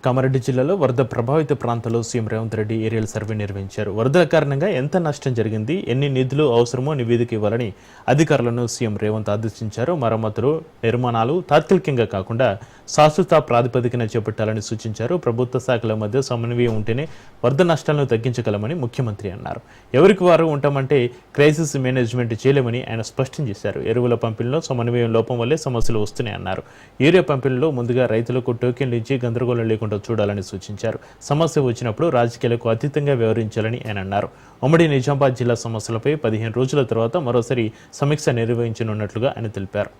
కామారెడ్డి జిల్లాలో వరద ప్రభావిత ప్రాంతాల్లో CM Revanth Reddy aerial survey నిర్వహించారు. వరదల కారణంగా ఎంత నష్టం జరిగింది, ఎన్ని నిధులు అవసరమో నివేదిక ఇవ్వాలని అధికారులను సీఎం రేవంత్ ఆదేశించారు. మరమ్మతులు, నిర్మాణాలు తాత్కాలికంగా కాకుండా శాశ్వత ప్రాతిపదికన చేపట్టాలని సూచించారు. ప్రభుత్వ శాఖల మధ్య సమన్వయం ఉంటేనే వరద నష్టాలను తగ్గించగలమని ముఖ్యమంత్రి అన్నారు. ఎవరికి వారు ఉంటామంటే క్రైసిస్ మేనేజ్మెంట్ చేయలేమని ఆయన స్పష్టం చేశారు. ఎరువుల పంపిణీలో సమన్వయం లోపం వల్లే సమస్యలు వస్తున్నాయన్నారు. యూరియా పంపిణీలో ముందుగా రైతులకు టోకెన్లు ఇచ్చి గందరగోళం లేకుండా చూడాలని సూచించారు. సమస్య వచ్చినప్పుడు రాజకీయాలకు అతీతంగా వ్యవహరించాలని ఆయన అన్నారు. ఉమ్మడి నిజామాబాద్ జిల్లా సమస్యలపై 15 రోజుల తర్వాత మరోసారి సమీక్ష నిర్వహించనున్నట్లుగా ఆయన తెలిపారు.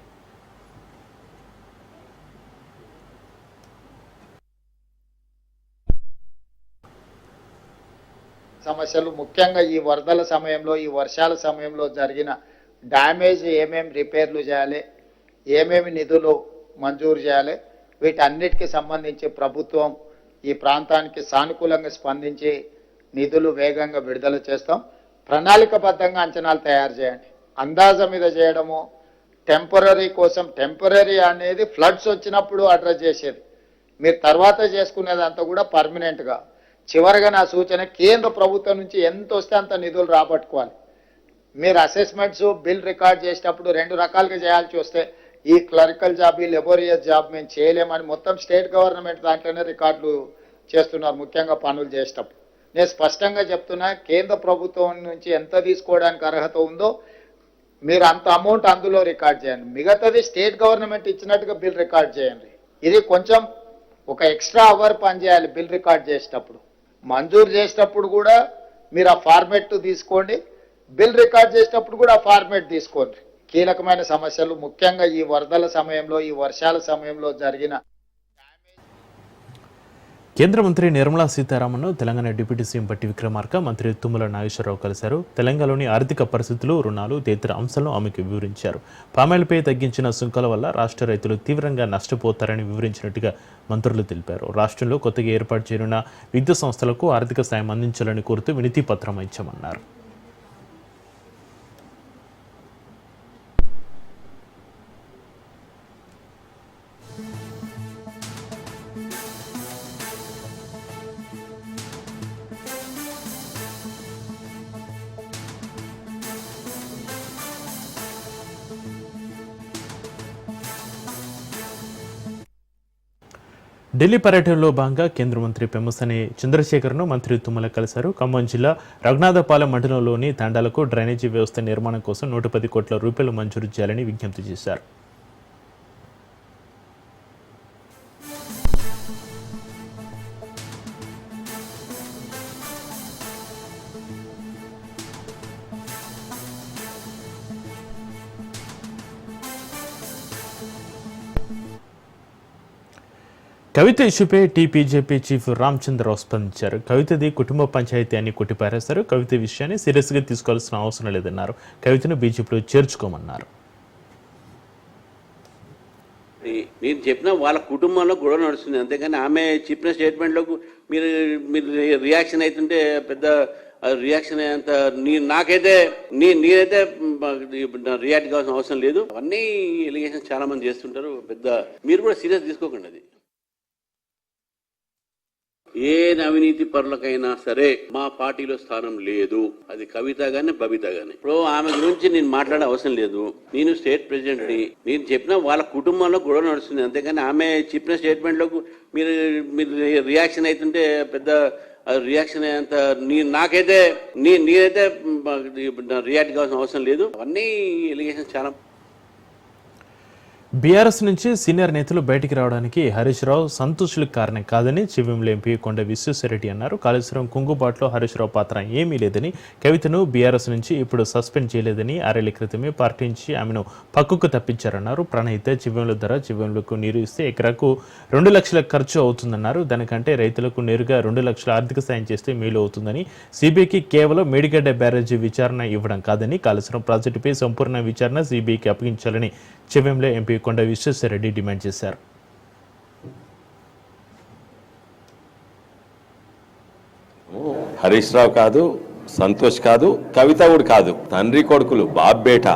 సమస్యలు ముఖ్యంగా ఈ వరదల సమయంలో, ఈ వర్షాల సమయంలో జరిగిన డ్యామేజ్ ఏమేమి రిపేర్లు చేయాలి, ఏమేమి నిధులు మంజూరు చేయాలి, వీటన్నిటికీ సంబంధించి ప్రభుత్వం ఈ ప్రాంతానికి సానుకూలంగా స్పందించి నిధులు వేగంగా విడుదల చేస్తాం. ప్రణాళికబద్ధంగా అంచనాలు తయారు చేయండి. అందాజ మీద చేయడము, టెంపరీ కోసం, టెంపరీ అనేది ఫ్లడ్స్ వచ్చినప్పుడు అడ్రస్ చేసేది, మీరు తర్వాత చేసుకునేదంతా కూడా పర్మనెంట్గా. చివరిగా నా సూచన, కేంద్ర ప్రభుత్వం నుంచి ఎంత వస్తే అంత నిధులు రాబట్టుకోవాలి. మీరు అసెస్మెంట్స్ బిల్ రికార్డ్ చేసేటప్పుడు 2 రకాలుగా చేయాల్సి వస్తే, ఈ క్లరికల్ జాబ్, ఈ లెబోరియస్ జాబ్ మేము చేయలేమని మొత్తం స్టేట్ గవర్నమెంట్ దాంట్లోనే రికార్డులు చేస్తున్నారు, ముఖ్యంగా పనులు చేసేటప్పుడు. నేను స్పష్టంగా చెప్తున్నా, కేంద్ర ప్రభుత్వం నుంచి ఎంత తీసుకోవడానికి అర్హత ఉందో మీరు అంత అమౌంట్ అందులో రికార్డ్ చేయండి. మిగతాది స్టేట్ గవర్నమెంట్ ఇచ్చినట్టుగా బిల్ రికార్డ్ చేయండి. ఇది కొంచెం ఒక ఎక్స్ట్రా అవర్ పని చేయాలి బిల్ రికార్డ్ చేసేటప్పుడు. మంజూరు చేసేటప్పుడు కూడా మీరు ఆ ఫార్మేట్ తీసుకోండి, బిల్ రికార్డ్ చేసేటప్పుడు కూడా ఆ ఫార్మేట్ తీసుకోండి. కీలకమైన సమస్యలు ముఖ్యంగా ఈ వరదల సమయంలో, ఈ వర్షాల సమయంలో జరిగిన. కేంద్ర మంత్రి నిర్మలా సీతారామన్ను తెలంగాణ డిప్యూటీ సీఎం బట్టి విక్రమార్క, మంత్రి తుమ్మల నాగేశ్వరరావు కలిశారు. తెలంగాణలోని ఆర్థిక పరిస్థితులు, రుణాలు, తదితర అంశాలను ఆమెకు వివరించారు. పామాయిల్పై తగ్గించిన సుంకాల వల్ల రాష్ట్ర రైతులు తీవ్రంగా నష్టపోతారని వివరించినట్టుగా మంత్రులు తెలిపారు. రాష్ట్రంలో కొత్తగా ఏర్పాటు చేయనున్న విద్యుత్ సంస్థలకు ఆర్థిక సాయం అందించాలని కోరుతూ వినతి పత్రం ఇచ్చామన్నారు. ఢిల్లీ పర్యటనలో భాగంగా కేంద్ర మంత్రి పెమ్మసాని చంద్రశేఖర్ను మంత్రి తుమ్మల కలిశారు. ఖమ్మం జిల్లా రఘునాథపాలెం మండలంలోని తండాలకు డ్రైనేజీ వ్యవస్థ నిర్మాణం కోసం 110 కోట్ల రూపాయలు మంజూరు చేయాలని విజ్ఞప్తి చేశారు. కవిత ఇష్యూపై టీపీజేపీ చీఫ్ రామచంద్రరావు స్పందించారు. కవితది కుటుంబ పంచాయతీ అని కొట్టిపారేశారు. కవిత విషయాన్ని సీరియస్గా తీసుకోవాల్సిన అవసరం లేదన్నారు. కవితను బీజేపీలో చేర్చుకోమన్నారు. నేను చెప్పిన వాళ్ళ కుటుంబంలో గొడవ నడుస్తుంది, అంతేగాని ఆమె చెప్పిన స్టేట్మెంట్లకు మీరు రియాక్షన్ అవుతుంటే పెద్ద రియాక్షన్ అంత నాకైతే నేనైతే రియాక్ట్ కావాల్సిన అవసరం లేదు. అవన్నీ ఎలిగేషన్ చాలా మంది చేస్తుంటారు, పెద్ద మీరు కూడా సీరియస్ తీసుకోకండి. అది ఏ అవినీతి పరులకైనా సరే మా పార్టీలో స్థానం లేదు. అది కవిత గాని బబిత గాని. ఇప్పుడు ఆమె గురించి నేను మాట్లాడే అవసరం లేదు. నేను స్టేట్ ప్రెసిడెంట్ ని. నేను చెప్పిన వాళ్ళ కుటుంబంలో గొడవ నడుస్తుంది, అంతేగాని ఆమె చెప్పిన స్టేట్మెంట్లకు మీరు రియాక్షన్ అవుతుంటే పెద్ద రియాక్షన్ అంత నాకైతే నేనైతే రియాక్ట్ కావాల్సిన అవసరం లేదు. అవన్నీ ఎలిగేషన్ చాలా. బీఆర్ఎస్ నుంచి సీనియర్ నేతలు బయటికి రావడానికి హరీష్ రావు సంతోషులకు కారణం కాదని చివ్వేంల ఎంపీ కొండ విశ్వేశ్వరరెడ్డి అన్నారు. కాళేశ్వరం కుంగుబాటులో హరీష్ రావు పాత్ర ఏమీ లేదని, కవితను బీఆర్ఎస్ నుంచి ఇప్పుడు సస్పెండ్ చేయలేదని, 6 ఏళ్ల క్రితమే పార్టీ నుంచి ఆమెను పక్కకు తప్పించారన్నారు. ప్రణహిత చివ్వేంల ధర, చివ్వేంలకు నీరు ఇస్తే ఎకరాకు 2 లక్షల ఖర్చు అవుతుందన్నారు. దానికంటే రైతులకు నేరుగా 2 లక్షల ఆర్థిక సాయం చేస్తే మేలు అవుతుందని, సిబిఐకి కేవలం మేడిగడ్డ బ్యారేజీ విచారణ ఇవ్వడం కాదని, కాళేశ్వరం ప్రాజెక్టుపై సంపూర్ణ విచారణ సిబిఐకి అప్పగించాలని చివ్వేంల ఎంపీ కొండ విశ్వేశ్వరరెడ్డి డిమాండ్ చేశారు. హరీష్ రావు కాదు, సంతోష్ కాదు, కవిత కూడా కాదు, తండ్రి కొడుకులు బాబ్బేట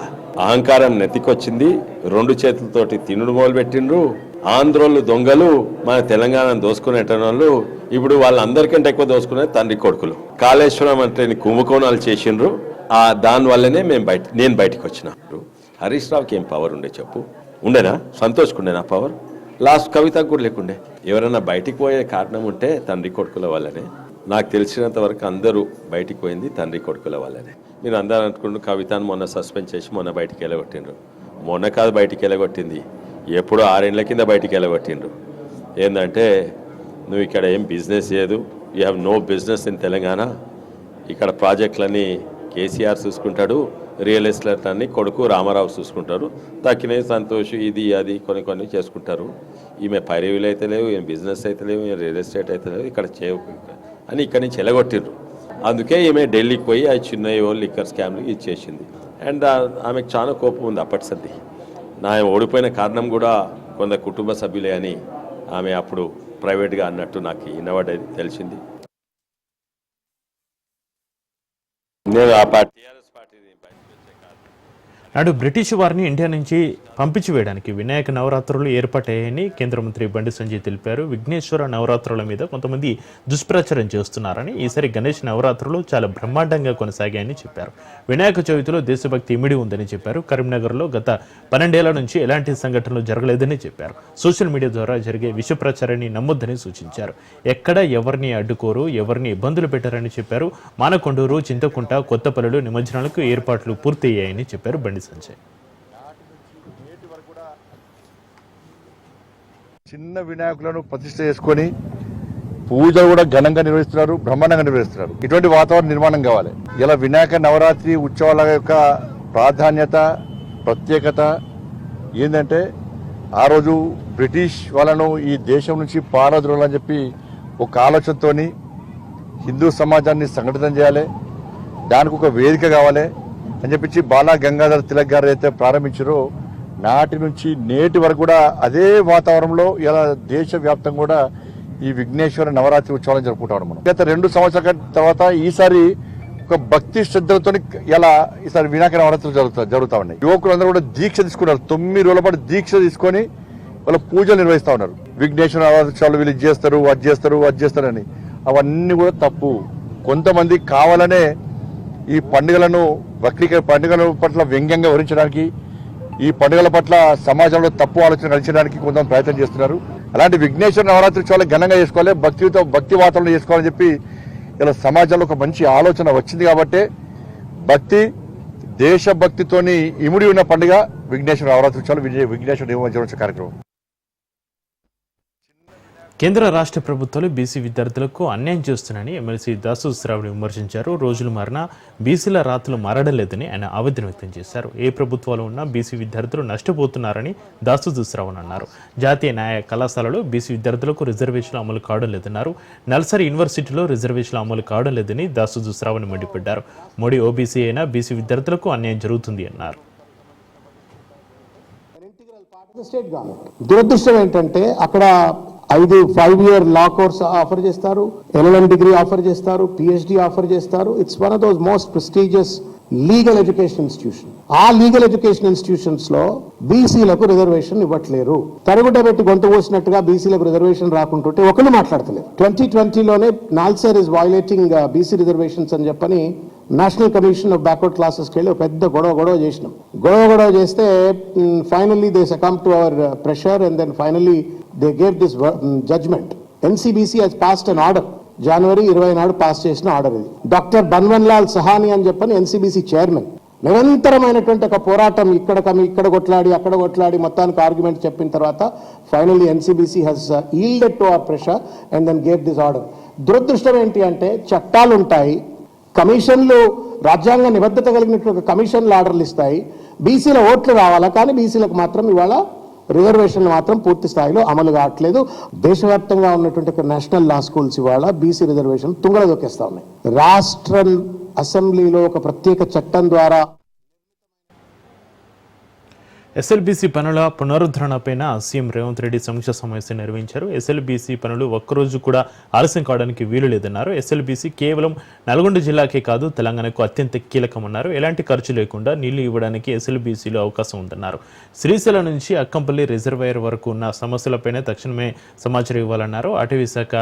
అహంకారం నెత్తికొచ్చింది. 2 చేతులతోటి తినుడు మొదలు పెట్టిండ్రు. ఆంధ్రోళ్ళు దొంగలు మన తెలంగాణను దోసుకునేట వాళ్ళు ఇప్పుడు వాళ్ళందరికంటే ఎక్కువ దోసుకునే తండ్రి కొడుకులు. కాళేశ్వరం అంటే కుంభకోణాలు చేసిండ్రు, దానివల్లనే నేను బయటకు వచ్చిన. హరీష్ రావుకి ఏం పవర్ ఉండే చెప్పు? ఉండేనా? సంతోష్కుండేనా పవర్? లాస్ట్ కవితకు కూడా లేకుండే. ఎవరైనా బయటికి పోయే కారణం ఉంటే తండ్రి కొడుకుల వల్లనే. నాకు తెలిసినంత వరకు అందరూ బయటికి పోయింది తండ్రి కొడుకుల వల్లనే. మీరు అందరూ అనుకుంటూ కవితను మొన్న సస్పెండ్ చేసి మొన్న బయటికి వెళ్ళగొట్టిండ్రు. మొన్న కాదు బయటికి వెళ్ళగొట్టింది, ఎప్పుడో 6 ఏళ్ల కింద బయటికి వెళ్ళగొట్టిండ్రు. ఏంటంటే నువ్వు ఇక్కడ ఏం బిజినెస్ చేయదు, you have no business in Telangana. ఇక్కడ ప్రాజెక్టులన్నీ కేసీఆర్ చూసుకుంటాడు, రియల్ ఎస్టేట్ అన్ని కొడుకు రామారావు చూసుకుంటారు, తక్కినవి సంతోష్ ఇది అది కొన్ని చేసుకుంటారు. ఈమె పైరవీలు అయితే లేవు, ఏం బిజినెస్ అయితే లేవు, ఏం రియల్ ఎస్టేట్ అయితే లేవు, ఇక్కడ అని ఇక్కడి నుంచి ఎలగొట్టిర్రు. అందుకే ఈమె ఢిల్లీకి పోయి ఆ చిన్న లిక్కర్ స్కామ్లు ఇచ్చేసింది. అండ్ ఆమెకు చాలా కోపం ఉంది అప్పటి సర్ది. నా ఓడిపోయిన కారణం కూడా కొంత కుటుంబ సభ్యులే అని ఆమె అప్పుడు ప్రైవేట్గా అన్నట్టు నాకు వినబడేది తెలిసింది. నేను ఆ పార్టీ నాడు బ్రిటిష్ వారిని ఇండియా నుంచి పంపించివేయడానికి వినాయక నవరాత్రులు ఏర్పాటయ్యాయని కేంద్ర మంత్రి బండి సంజయ్ తెలిపారు. విఘ్నేశ్వర నవరాత్రుల మీద కొంతమంది దుష్ప్రచారం చేస్తున్నారని, ఈసారి గణేష్ నవరాత్రులు చాలా బ్రహ్మాండంగా కొనసాగాయని చెప్పారు. వినాయక చవితిలో దేశభక్తి ఇమిడి ఉందని చెప్పారు. కరీంనగర్లో గత 12 ఏళ్ల నుంచి ఎలాంటి సంఘటనలు జరగలేదని చెప్పారు. సోషల్ మీడియా ద్వారా జరిగే విష ప్రచారాన్ని నమ్మొద్దని సూచించారు. ఎక్కడ ఎవరిని అడ్డుకోరు, ఎవరిని ఇబ్బందులు పెట్టారని చెప్పారు. మానకొండూరు, చింతకుంట, కొత్తపల్లిలో నిమజ్జనాలకు ఏర్పాట్లు పూర్తయ్యాయని చెప్పారు బండి సంజయ్. చిన్న వినాయకులను ప్రతిష్ఠ చేసుకొని పూజలు కూడా ఘనంగా నిర్వహిస్తున్నారు, బ్రహ్మాండంగా నిర్వహిస్తున్నారు. ఇటువంటి వాతావరణం నిర్మాణం కావాలి. ఇలా వినాయక నవరాత్రి ఉత్సవాల యొక్క ప్రాధాన్యత, ప్రత్యేకత ఏంటంటే ఆ రోజు బ్రిటిష్ వాళ్ళను ఈ దేశం నుంచి పారద్రోలని చెప్పి ఒక ఆలోచనతోని హిందూ సమాజాన్ని సంఘటితం చేయాలి, దానికి ఒక వేదిక కావాలి అని చెప్పించి బాలా గంగాధర్ తిలక్ గారు అయితే ప్రారంభించారో నాటి నుంచి నేటి వరకు కూడా అదే వాతావరణంలో ఇలా దేశవ్యాప్తంగా కూడా ఈ విఘ్నేశ్వర నవరాత్రి ఉత్సవాలను జరుపుకుంటాం. మనం గత 2 సంవత్సరాల తర్వాత ఈసారి ఒక భక్తి శ్రద్ధలతో ఈసారి వినాయక నవరాత్రులు జరుగుతా ఉన్నాయి. యువకులందరూ కూడా దీక్ష తీసుకున్నారు. 9 రోజుల పాటు దీక్ష తీసుకొని వాళ్ళ పూజలు నిర్వహిస్తా ఉన్నారు. విఘ్నేశ్వర నవరాత్రులు వీళ్ళు అది చేస్తారు అని. అవన్నీ కూడా తప్పు. కొంతమంది కావాలనే ఈ పండుగలను పండుగల పట్ల వ్యంగ్యంగా వివరించడానికి, ఈ పండుగల పట్ల సమాజంలో తప్పు ఆలోచన కలిగించడానికి కొంత ప్రయత్నం చేస్తున్నారు. అలాంటి విఘ్నేశ్వర నవరాత్రి చాలా ఘనంగా చేసుకోవాలి, భక్తి వాతావరణం చేసుకోవాలని చెప్పి ఇలా సమాజంలో ఒక మంచి ఆలోచన వచ్చింది. కాబట్టి దేశభక్తితోని ఇముడి ఉన్న పండుగ విఘ్నేశ్వర నవరాత్రి ఉత్సవాలు, విఘ్నేశ్వర నిమజ్జన కార్యక్రమం. కేంద్ర రాష్ట్ర ప్రభుత్వాలు బీసీ విద్యార్థులకు అన్యాయం చేస్తున్నాయని ఎమ్మెల్సీ దాసు శ్రావణి విమర్శించారు. రోజులు మారినా బీసీల రాతలు మారడం లేదని ఆయన ఆవేదన వ్యక్తం చేశారు. ఏ ప్రభుత్వాలు ఉన్నా బీసీ విద్యార్థులు నష్టపోతున్నారని దాసు శ్రావణ్ అన్నారు. జాతీయ న్యాయ కళాశాలలో బీసీ విద్యార్థులకు రిజర్వేషన్లు అమలు కావడం లేదన్నారు. నల్సారి యూనివర్సిటీలో రిజర్వేషన్లు అమలు కావడం లేదని దాసు శ్రావణ్ మండిపడ్డారు. మోడీ ఓబీసీ అయినా బీసీ విద్యార్థులకు అన్యాయం జరుగుతుంది అన్నారు. దురదృష్టం ఏంటంటే అక్కడ 5-year లా కోర్స్ ఆఫర్ చేస్తారు, LLM డిగ్రీ ఆఫర్ చేస్తారు, PhD ఆఫర్ చేస్తారు. It's one of those most prestigious legal education institution. ఆ లీగల్ ఎడ్యుకేషన్ ఇన్స్టిట్యూషన్స్ లో బీసీలకు రిజర్వేషన్ ఇవ్వట్లేరు. తరుగుట పెట్టి గొంతు పోసినట్టుగా బీసీలకు రిజర్వేషన్ రాకుంటుంటే ఒకళ్ళు మాట్లాడతలేరు. 2020లోనే నాల్సర్ ఇస్ వయలేటింగ్ బీసీ రిజర్వేషన్స్ అని చెప్పని నేషనల్ కమిషన్ ఆఫ్ బ్యాక్వర్డ్ క్లాసెస్కి వెళ్ళి పెద్ద గొడవ చేసినాం. గొడవ చేస్తే finally they succumb to our pressure and then finally they gave this judgment. NCBC has passed an order. January 20 నాడు పాస్ చేసిన ఆర్డర్ ఇది. డాక్టర్ బన్వన్లాల్ సహాని అని చెప్పని NCBC చైర్మన్ నిరంతరమైనటువంటి ఒక పోరాటం ఇక్కడ కొట్లాడి అక్కడ కొట్లాడి మొత్తానికి ఆర్గ్యుమెంట్ చెప్పిన తర్వాత finally NCBC has yielded to our pressure and then gave this order. దురదృష్టం ఏంటి అంటే చట్టాలు ఉంటాయి, కమిషన్లు రాజ్యాంగ నిబద్ధత కలిగినటువంటి కమిషన్లు ఆర్డర్లు ఇస్తాయి, బీసీల ఓట్లు రావాలా, కానీ బీసీలకు మాత్రం ఇవాళ రిజర్వేషన్లు మాత్రం పూర్తి స్థాయిలో అమలు కావట్లేదు. దేశవ్యాప్తంగా ఉన్నటువంటి నేషనల్ లా స్కూల్స్ ఇవాళ బీసీ రిజర్వేషన్ తుంగలో దొక్కేస్తా ఉన్నాయి. రాష్ట్ర అసెంబ్లీలో ఒక ప్రత్యేక చట్టం ద్వారా ఎస్ఎల్బీసీ పనుల పునరుద్ధరణపైన సీఎం రేవంత్ రెడ్డి సమీక్ష సమావేశం నిర్వహించారు. ఎస్ఎల్బీసీ పనులు ఒక్కరోజు కూడా ఆలస్యం కావడానికి వీలు లేదన్నారు. ఎస్ఎల్బీసీ కేవలం నల్గొండ జిల్లాకే కాదు తెలంగాణకు అత్యంత కీలకమన్నారు. ఎలాంటి ఖర్చు లేకుండా నీళ్లు ఇవ్వడానికి ఎస్ఎల్బీసీలో అవకాశం ఉందన్నారు. శ్రీశైలం నుంచి అక్కంపల్లి రిజర్వాయర్ వరకు ఉన్న సమస్యలపైన తక్షణమే సమాచారం ఇవ్వాలన్నారు. అటవీ శాఖ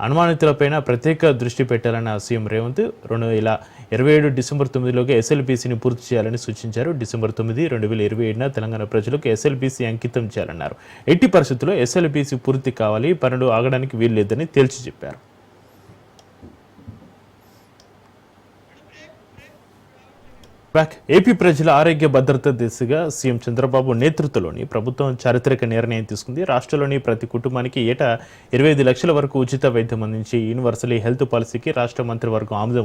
అనుమానితులపైన ప్రత్యేక దృష్టి పెట్టాలన్న సీఎం రేవంత్ 2027 డిసెంబర్ 9లోగా ఎస్ఎల్బీసీని పూర్తి చేయాలని సూచించారు. డిసెంబర్ 9, 2027న తెలంగాణ ప్రజలకు ఎస్ఎల్బీసీ అంకితం చేయాలన్నారు. ఎట్టి పరిస్థితుల్లో ఎస్ఎల్బీసీ పూర్తి కావాలి, పనులు ఆగడానికి వీలు లేదని తేల్చి చెప్పారు. ఏపీ ప్రజల ఆరోగ్య భద్రత దిశగా సీఎం చంద్రబాబు నేతృత్వంలోని ప్రభుత్వం చారిత్రక నిర్ణయం తీసుకుంది. రాష్ట్రంలోని ప్రతి కుటుంబానికి ఏటా 25 లక్షల వరకు ఉచిత వైద్యం అందించి యూనివర్సల్ హెల్త్ పాలసీకి రాష్ట్ర మంత్రివర్గం ఆమోద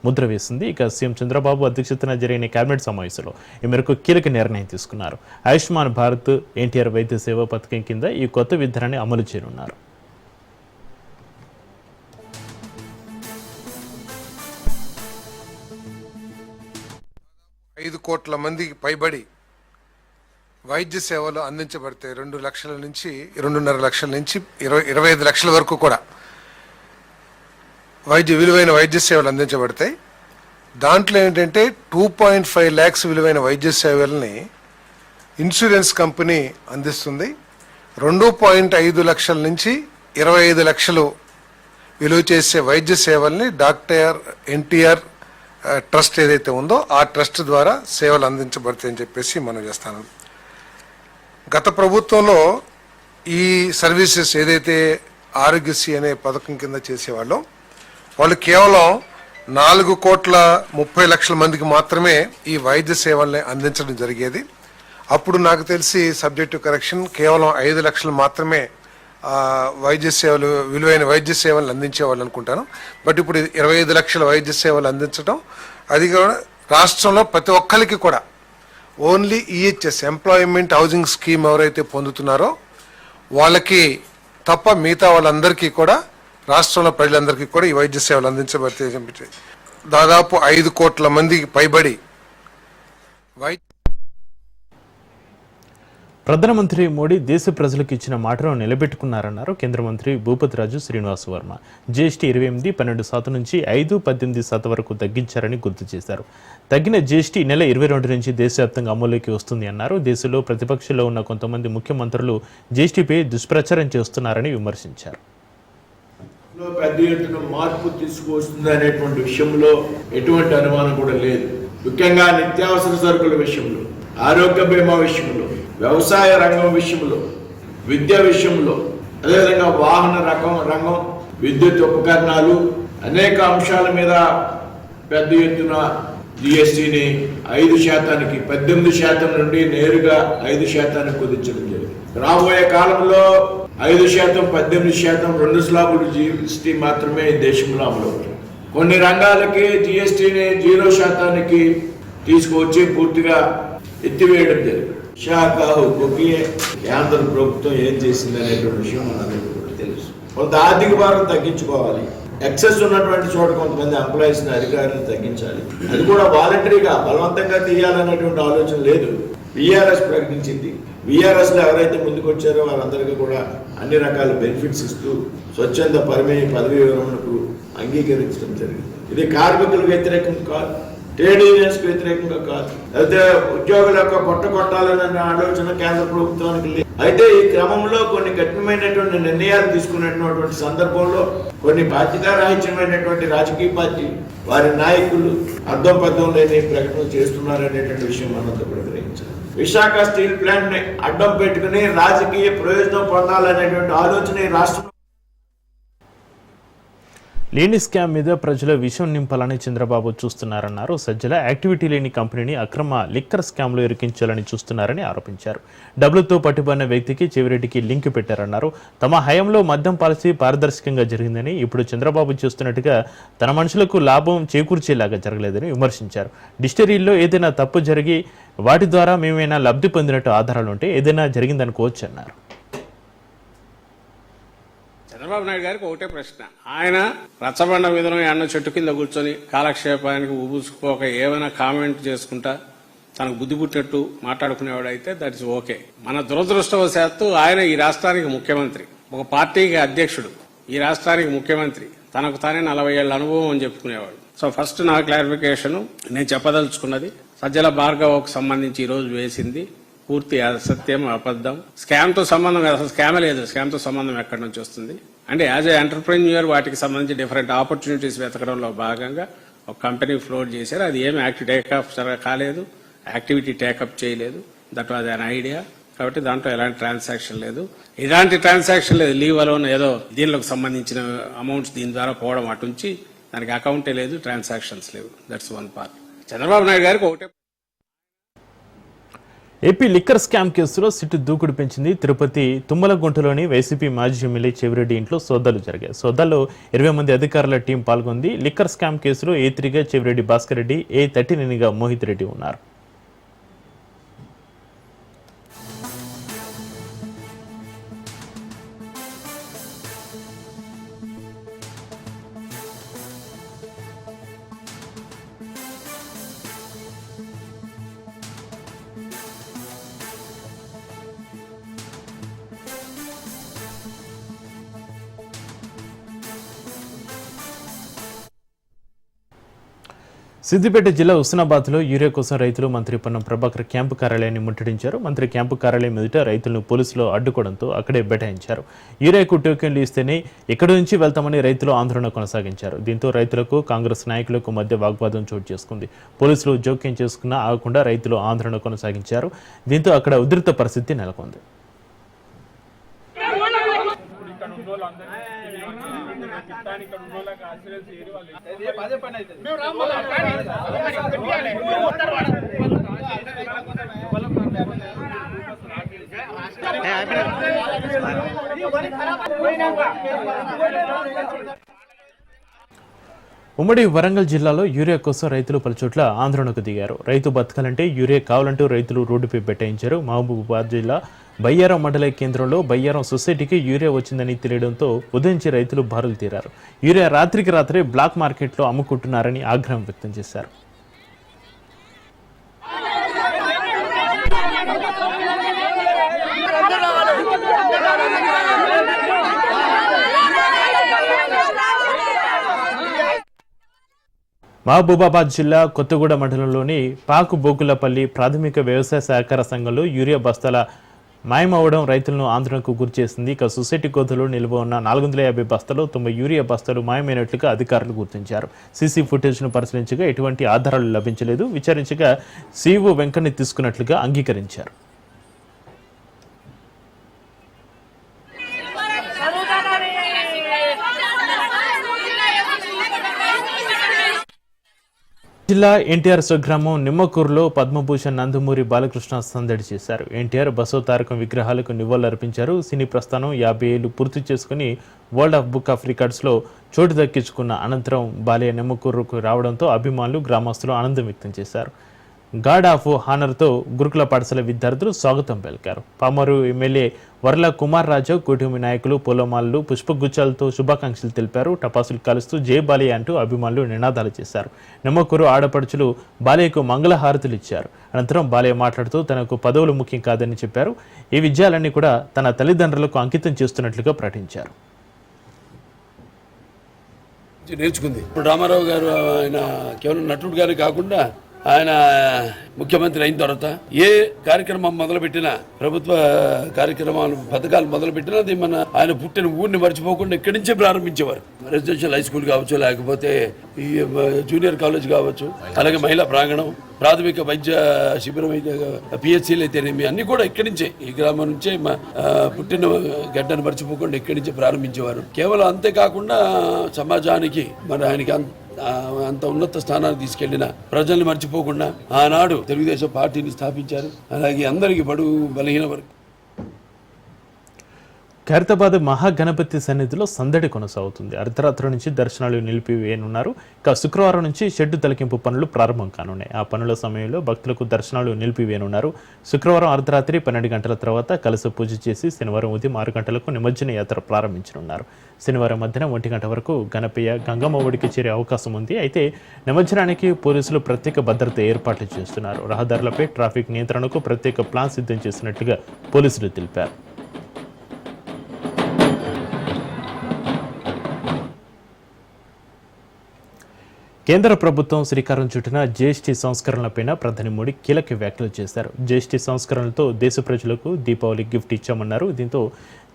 ముద్ర వేసింది. ఇక సీఎం చంద్రబాబు అధ్యక్షతన జరిగిన కేబినెట్ సమావేశంలో ఈ మేరకు కీలక నిర్ణయం తీసుకున్నారు. ఆయుష్మాన్ భారత్ ఎన్టీఆర్ వైద్య సేవ పథకం కింద ఈ కొత్త విధానాన్ని అమలు చేయనున్నారు. 5 కోట్ల మందికి పైబడి వైద్య సేవలు అందించబడతాయి. 2 లక్షల నుంచి 2.5 లక్షల నుంచి 25 లక్షల వరకు కూడా విలువైన వైద్య సేవలు అందించబడతాయి. దాంట్లో ఏంటంటే 2.5 lakhs విలువైన వైద్య సేవల్ని ఇన్సూరెన్స్ కంపెనీ అందిస్తుంది. 2.5 లక్షల నుంచి 25 లక్షలు విలువ చేసే వైద్య సేవల్ని డాక్టర్ ఎన్టీఆర్ ట్రస్ట్ ఏదైతే ఉందో ఆ ట్రస్ట్ ద్వారా సేవలు అందించబడతాయని చెప్పేసి మనం చేస్తాను. గత ప్రభుత్వంలో ఈ సర్వీసెస్ ఏదైతే ఆరోగ్యశ్రీ అనే పథకం కింద చేసేవాళ్ళో వాళ్ళు కేవలం 4,30,00,000 మందికి మాత్రమే ఈ వైద్య సేవల్ని అందించడం జరిగేది. అప్పుడు నాకు తెలిసి సబ్జెక్టు కరెక్షన్ కేవలం 5 లక్షలు మాత్రమే వైద్య సేవలు విలువైన వైద్య సేవలు అందించేవాళ్ళు అనుకుంటాను. బట్ ఇప్పుడు 25 లక్షల వైద్య సేవలు అందించడం, అది కూడా రాష్ట్రంలో ప్రతి ఒక్కరికి కూడా only EHS employment housing scheme ఎవరైతే పొందుతున్నారో వాళ్ళకి తప్ప మిగతా వాళ్ళందరికీ కూడా రాష్ట్రంలో ప్రజలందరికీ కూడా ఈ వైద్య సేవలు అందించబడతాయి. దాదాపు 5 కోట్ల మందికి పైబడి ప్రధానమంత్రి మోడీ దేశ ప్రజలకు ఇచ్చిన మాటను నిలబెట్టుకున్నారన్నారు కేంద్ర మంత్రి భూపతిరాజు శ్రీనివాస్ వర్మ. జీఎస్టీ 28% నుంచి 5-18% వరకు తగ్గించారని గుర్తు చేశారు. తగ్గిన జీఎస్టీ నెల 22 నుంచి దేశవ్యాప్తంగా అమలులోకి వస్తుంది అన్నారు. దేశంలో ప్రతిపక్షంలో ఉన్న కొంతమంది ముఖ్యమంత్రులు జీఎస్టీపై దుష్ప్రచారం చేస్తున్నారని విమర్శించారు. పెద్ద ఎత్తున మార్పు తీసుకువస్తుంది అనేటువంటి విషయంలో ఎటువంటి అనుమానం కూడా లేదు. ముఖ్యంగా నిత్యావసర సరుకుల విషయంలో, ఆరోగ్య బీమా విషయంలో, వ్యవసాయ రంగం విషయంలో, విద్య విషయంలో, అదేవిధంగా వాహన రంగం, విద్యుత్ ఉపకరణాలు, అనేక అంశాల మీద పెద్ద ఎత్తున జిఎస్టీని 5%కి 18% నుండి నేరుగా 5% కుదించడం జరిగింది. రాబోయే కాలంలో 5%, 18%, 2 స్లాబులు జిఎస్టీ మాత్రమే దేశంలో అమలవుతుంది. కొన్ని రంగాలకి జిఎస్టీని 0%కి తీసుకువచ్చి పూర్తిగా ఎత్తివేయడం జరిగింది. శాఖ హుక్కుకి కేంద్ర ప్రభుత్వం ఏం చేసింది అనేటువంటి విషయం మనందరికీ కూడా తెలుసు. కొంత ఆర్థిక భారం తగ్గించుకోవాలి. ఎక్సెస్ ఉన్నటువంటి చోట కొంతమంది ఎంప్లాయీస్ని, అధికారులను తగ్గించాలి. అది కూడా వాలంటరీగా బలవంతంగా తీయాలనేటువంటి ఆలోచన లేదు. విఆర్ఎస్ ప్రకటించింది. విఆర్ఎస్లో ఎవరైతే ముందుకు వచ్చారో వాళ్ళందరికీ కూడా అన్ని రకాల బెనిఫిట్స్ ఇస్తూ స్వచ్ఛంద పదవీ విరమణకు అంగీకరించడం జరిగింది. ఇది కార్మికులకు వ్యతిరేకం కాదు, ట్రేడ్ యూనియన్స్ వ్యతిరేకంగా కాదు, అయితే ఉద్యోగుల యొక్క కొట్టాలనే ఆలోచన కేంద్ర ప్రభుత్వానికి లేదు. అయితే ఈ క్రమంలో కొన్ని కఠినమైనటువంటి నిర్ణయాలు తీసుకునేటువంటి సందర్భంలో కొన్ని బాధ్యతారాహిత్యమైనటువంటి రాజకీయ పార్టీ వారి నాయకులు అర్థం పద్ధం లేని ప్రకటన చేస్తున్నారనేటువంటి విషయం మనంతా కూడా గ్రహించాలి. విశాఖ స్టీల్ ప్లాంట్ ని అడ్డం పెట్టుకుని రాజకీయ ప్రయోజనం పొందాలనేటువంటి ఆలోచన ఈ రాష్ట్రంలో లేని స్కామ్ మీద ప్రజల విషయం నింపాలని చంద్రబాబు చూస్తున్నారన్నారు. సజ్జల యాక్టివిటీ లేని కంపెనీని అక్రమ లిక్కర్ స్కామ్లో ఇరికించాలని చూస్తున్నారని ఆరోపించారు. డబ్బులతో పట్టుబడిన వ్యక్తికి చెవిరెడ్డికి లింక్ పెట్టారన్నారు. తమ హయాంలో మద్యం పాలసీ పారదర్శకంగా జరిగిందని, ఇప్పుడు చంద్రబాబు చేస్తున్నట్టుగా తన మనుషులకు లాభం చేకూర్చేలాగా జరగలేదని విమర్శించారు. డిస్టరీల్లో ఏదైనా తప్పు జరిగి వాటి ద్వారా మేమైనా లబ్ధి పొందినట్టు ఆధారాలుంటే ఏదైనా జరిగిందనుకోవచ్చు అన్నారు. చంద్రబాబు నాయుడు గారికి ఒకటే ప్రశ్న, ఆయన రచ్చబండ విధంగా అన్న చెట్టు కింద కూర్చొని కాలక్షేపానికి ఊబుసుకోక ఏమైనా కామెంట్ చేసుకుంటా తనకు బుద్ధి పుట్టినట్టు మాట్లాడుకునేవాడైతే దట్ ఇస్ ఓకే. మన దురదృష్టవశాత్తు ఆయన ఈ రాష్ట్రానికి ముఖ్యమంత్రి, ఒక పార్టీకి అధ్యక్షుడు, ఈ రాష్ట్రానికి ముఖ్యమంత్రి, తనకు తానే 40 ఏళ్ల అనుభవం అని చెప్పుకునేవాడు. సో ఫస్ట్ నా క్లారిఫికేషన్ నేను చెప్పదలుచుకున్నది, సజ్జల భార్గవకు సంబంధించి ఈ రోజు వేసింది పూర్తి అసత్యం, అబద్ధం. స్కామ్ తో సంబంధం, అసలు స్కామే లేదు. స్కామ్ తో సంబంధం ఎక్కడి నుంచి వస్తుంది అంటే యాజ్ ఏ ఎంటర్ప్రెన్యూర్ వాటికి సంబంధించి డిఫరెంట్ ఆపర్చునిటీస్ వెతకడంలో భాగంగా ఒక కంపెనీ ఫ్లోట్ చేశారు. అది ఏమి టేకప్ కాలేదు, యాక్టివిటీ టేకప్ చేయలేదు. That was an idea. కాబట్టి దాంట్లో ఎలాంటి ట్రాన్సాక్షన్ లేదు, లీవ్ అలోన్ ఏదో దీనిలోకి సంబంధించిన అమౌంట్స్ దీని ద్వారా పోవడం అటుంచి దానికి అకౌంటే లేదు, ట్రాన్సాక్షన్స్ లేవు. That's one part. Chandrababu Naidu గారికి ఒకటే. ఏపీ లిక్కర్ స్కామ్ కేసులో సిట్టు దూకుడు పెంచింది. తిరుపతి తుమ్మలగుంటలోని వైసీపీ మాజీ ఎమ్మెల్యే చెవిరెడ్డి ఇంట్లో సోదాలు జరిగాయి. సోదాల్లో 20 మంది అధికారుల టీం పాల్గొంది. లిక్కర్ స్కామ్ కేసులో A3గా చెవిరెడ్డి భాస్కర్ రెడ్డి, A39గా మోహిత్ రెడ్డి ఉన్నారు. సిద్దిపేట జిల్లా హుస్నాబాద్లో యూరియా కోసం రైతులు మంత్రి పొన్నం ప్రభాకర్ క్యాంపు కార్యాలయాన్ని ముట్టడించారు. మంత్రి క్యాంపు కార్యాలయం ఎదుట రైతులను పోలీసులు అడ్డుకోవడంతో అక్కడే బైఠాయించారు. యూరియాకు టోకెన్లు ఇస్తేనే ఇక్కడి నుంచి వెళ్తామని రైతులు ఆందోళన కొనసాగించారు. దీంతో రైతులకు కాంగ్రెస్ నాయకులకు మధ్య వాగ్వాదం చోటు చేసుకుంది. పోలీసులు జోక్యం చేసుకున్నా ఆగకుండా రైతులు ఆందోళన కొనసాగించారు. దీంతో అక్కడ ఉధృత పరిస్థితి నెలకొంది. ఉమ్మడి వరంగల్ జిల్లాలో యూరియా కోసం రైతులు పలుచోట్ల ఆందోళనకు దిగారు. రైతు బతకాలంటే యూరియా కావాలంటూ రైతులు రోడ్డుపై బైఠాయించారు. మహబూబాబాద్ జిల్లా బయ్యారం మండల కేంద్రంలో బయ్యారం సొసైటీకి యూరియా వచ్చిందని తెలియడంతో ఉదయించి రైతులు బారులు తీరారు. యూరియా రాత్రికి రాత్రే బ్లాక్ మార్కెట్లో అమ్ముకుంటున్నారని ఆగ్రహం వ్యక్తం చేశారు. మహబూబాబాద్ జిల్లా కొత్తగూడ మండలంలోని పాకుబోకులపల్లి ప్రాథమిక వ్యవసాయ సహకార సంఘంలో యూరియా బస్తాల మాయమవడం రైతులను ఆందోళనకు గురిచేసింది. ఇక సొసైటీ గోధులో నిల్వ ఉన్న 450 బస్తాలు 90 యూరియా బస్తాలు మాయమైనట్లుగా అధికారులు గుర్తించారు. సీసీ ఫుటేజ్ను పరిశీలించగా ఎటువంటి ఆధారాలు లభించలేదు. విచారించగా సీఈఓ వెంకన్ని తీసుకున్నట్లుగా అంగీకరించారు. జిల్లా ఎన్టీఆర్ స్వగ్రామం నిమ్మకూరులో పద్మభూషణ్ నందమూరి బాలకృష్ణ సందడి చేశారు. ఎన్టీఆర్ బసవతారకం విగ్రహాలకు నివాళులర్పించారు. సినీ ప్రస్థానం 50 ఏళ్లు పూర్తి చేసుకుని వరల్డ్ ఆఫ్ బుక్ ఆఫ్ రికార్డ్స్లో చోటు దక్కించుకున్న అనంతరం బాలయ్య నిమ్మకూరుకు రావడంతో అభిమానులు గ్రామస్తులు ఆనందం వ్యక్తం చేశారు. గార్డ్ ఆఫ్ హానర్తో గురుకుల పాఠశాల విద్యార్థులు స్వాగతం పలికారు. పామరు ఎమ్మెల్యే వర్ల కుమార్ రాజు కుటుంబ నాయకులు పొలమాలలు పుష్పగుచ్చాలతో శుభాకాంక్షలు తెలిపారు. టపాసులు కాలుస్తూ జై బాలయ్య అంటూ అభిమానులు నినాదాలు చేశారు. నిమ్మకూరు ఆడపడుచులు బాలయ్యకు మంగళహారతులు ఇచ్చారు. అనంతరం బాలయ్య మాట్లాడుతూ తనకు పదవులు ముఖ్యం కాదని చెప్పారు. ఈ విజయాలన్నీ కూడా తన తల్లిదండ్రులకు అంకితం చేస్తున్నట్లుగా ప్రకటించారు. నేర్చుకుంది. ఇప్పుడు రామారావు గారు ఆయన కేవలం నటుడు గారు కాకుండా ఆయన ముఖ్యమంత్రి అయిన తర్వాత ఏ కార్యక్రమం మొదలుపెట్టినా, ప్రభుత్వ కార్యక్రమాలు పథకాలు మొదలుపెట్టినా అది మన ఆయన పుట్టిన ఊరిని మర్చిపోకుండా ఇక్కడి నుంచే ప్రారంభించేవారు. రెసిడెన్షియల్ హై స్కూల్ కావచ్చు, లేకపోతే ఈ జూనియర్ కాలేజ్ కావచ్చు, అలాగే మహిళా ప్రాంగణం, ప్రాథమిక వైద్య శిబిరం అయితే పిహెచ్సీలు అయితేనేమి అన్ని కూడా ఇక్కడి నుంచే, ఈ గ్రామం నుంచే పుట్టిన గడ్డను మర్చిపోకుండా ఇక్కడి నుంచే ప్రారంభించేవారు. కేవలం అంతేకాకుండా సమాజానికి మరి ఆయనకి అంత ఉన్నత స్థానానికి తీసుకెళ్లిన ప్రజల్ని మర్చిపోకుండా ఆనాడు తెలుగుదేశం పార్టీని స్థాపించారు. అలాగే అందరికీ బడుగు బలహీన వర్గం ఖైరతాబాద్ మహాగణపతి సన్నిధిలో సందడి కొనసాగుతుంది. అర్ధరాత్రి నుంచి దర్శనాలు నిలిపివేయనున్నారు. ఇక శుక్రవారం నుంచి షెడ్డు తొలగింపు పనులు ప్రారంభం కానున్నాయి. ఆ పనుల సమయంలో భక్తులకు దర్శనాలు నిలిపివేయనున్నారు. శుక్రవారం అర్ధరాత్రి 12 గంటల తర్వాత కలశ పూజ చేసి శనివారం ఉదయం 6 గంటలకు నిమజ్జన యాత్ర ప్రారంభించనున్నారు. శనివారం మధ్యాహ్నం 1 గంట వరకు గణపయ్య గంగమ్మ ఒడికి చేరే అవకాశం ఉంది. అయితే నిమజ్జనానికి పోలీసులు ప్రత్యేక భద్రత ఏర్పాట్లు చేస్తున్నారు. రహదారులపై ట్రాఫిక్ నియంత్రణకు ప్రత్యేక ప్లాన్ సిద్ధం చేసినట్టుగా పోలీసులు తెలిపారు. కేంద్ర ప్రభుత్వం శ్రీకారం చుట్టిన జీఎస్టీ సంస్కరణలపైన ప్రధాని మోడీ కీలక వ్యాఖ్యలు చేశారు. జీఎస్టీ సంస్కరణలతో దేశ ప్రజలకు దీపావళి గిఫ్ట్ ఇచ్చామన్నారు. దీంతో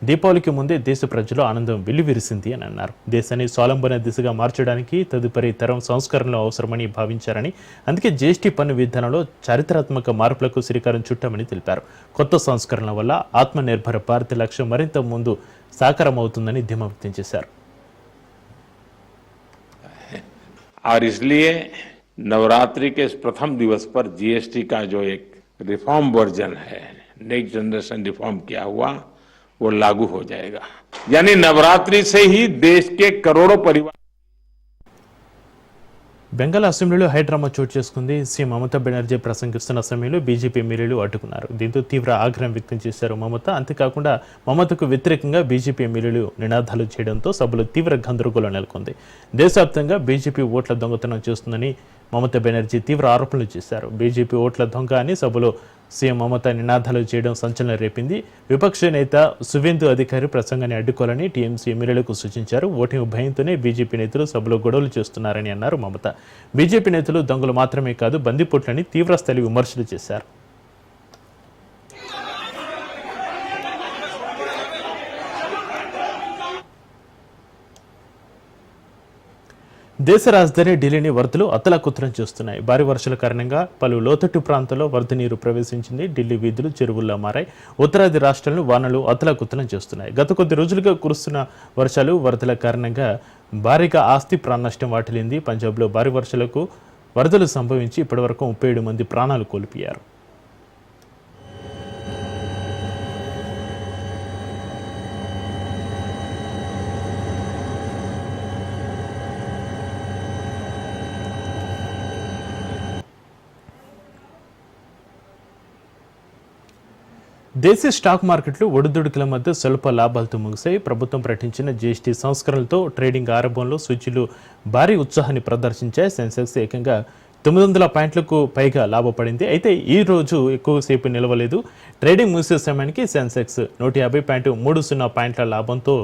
దీపావళికి ముందే దేశ ప్రజలు ఆనందం వెల్లివిరిసింది అని అన్నారు. దేశాన్ని స్వావలంబన దిశగా మార్చడానికి తదుపరి తరం సంస్కరణలు అవసరమని భావించారని, అందుకే జీఎస్టీ పన్ను విధానంలో చారిత్రాత్మక మార్పులకు శ్రీకారం చుట్టామని తెలిపారు. కొత్త సంస్కరణల వల్ల ఆత్మనిర్భర భారత్ లక్ష్యం మరింత ముందు సాకారం అవుతుందని ధీమా వ్యక్తం చేశారు. और इसलिए नवरात्रि के इस प्रथम दिवस पर जीएसटी का जो एक रिफॉर्म वर्जन है, नेक्स्ट जनरेशन रिफॉर्म किया हुआ, वो लागू हो जाएगा. यानी नवरात्रि से ही देश के करोड़ों परिवार. బెంగాల్ అసెంబ్లీలో హైడ్రామా చోటు చేసుకుంది. సీఎం మమతా బెనర్జీ ప్రసంగిస్తున్న సమయంలో బీజేపీ ఎమ్మెల్యేలు అడ్డుకున్నారు. దీంతో తీవ్ర ఆగ్రహం వ్యక్తం చేశారు మమత. అంతేకాకుండా మమతకు వ్యతిరేకంగా బీజేపీ ఎమ్మెల్యేలు నినాదాలు చేయడంతో సభలో తీవ్ర గందరగోళం నెలకొంది. దేశవ్యాప్తంగా బీజేపీ ఓట్ల దొంగతనం చేస్తుందని మమతా బెనర్జీ తీవ్ర ఆరోపణలు చేశారు. బీజేపీ ఓట్ల దొంగ అని సభలో సీఎం మమత నినాదాలు చేయడం సంచలనం రేపింది. విపక్ష నేత సువేందు అధికారి ప్రసంగాన్ని అడ్డుకోవాలని టీఎంసీ ఎమ్మెల్యేలకు సూచించారు. ఓటింగ్ భయంతోనే బీజేపీ నేతలు సభలో గొడవలు చేస్తున్నారని అన్నారు మమత. బీజేపీ నేతలు దొంగలు మాత్రమే కాదు, బందిపోట్లని తీవ్రస్థాయి విమర్శలు చేశారు. దేశ రాజధాని ఢిల్లీని వరదలు అతలాకుతలం చేస్తున్నాయి. భారీ వర్షాల కారణంగా పలు లోతట్టు ప్రాంతాల్లో వరద నీరు ప్రవేశించింది. ఢిల్లీ వీధులు చెరువుల్లో మారాయి. ఉత్తరాది రాష్ట్రాలను వానలు అతలాకుతలం చేస్తున్నాయి. గత కొద్ది రోజులుగా కురుస్తున్న వర్షాలు, వరదల కారణంగా భారీగా ఆస్తి ప్రాణనష్టం వాటిల్లింది. పంజాబ్లో భారీ వర్షాలకు వరదలు సంభవించి ఇప్పటివరకు 37 మంది ప్రాణాలు కోల్పోయారు. దేశీయ స్టాక్ మార్కెట్లు ఒడిదుడుకుల మధ్య స్వల్ప లాభాలతో ముగిశాయి. ప్రభుత్వం ప్రకటించిన జీఎస్టీ సంస్కరణలతో ట్రేడింగ్ ఆరంభంలో సూచీలు భారీ ఉత్సాహాన్ని ప్రదర్శించాయి. సెన్సెక్స్ ఏకంగా 900 పాయింట్లకు పైగా లాభపడింది. అయితే ఈ రోజు ఎక్కువసేపు నిలవలేదు. ట్రేడింగ్ ముగిసే సమయానికి సెన్సెక్స్ 150.30 పాయింట్ల లాభంతో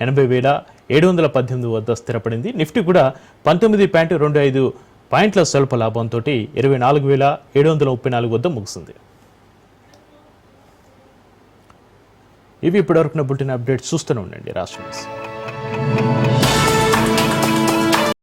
80,718 వద్ద స్థిరపడింది. నిఫ్టీ కూడా 19.25 పాయింట్ల స్వల్ప లాభంతో 24,734 వద్ద ముగిసింది. ఇవి ఇప్పటివరకు బులెటిన్ అప్డేట్స్ చూస్తూనే ఉండండి రాష్ట్ర న్యూస్.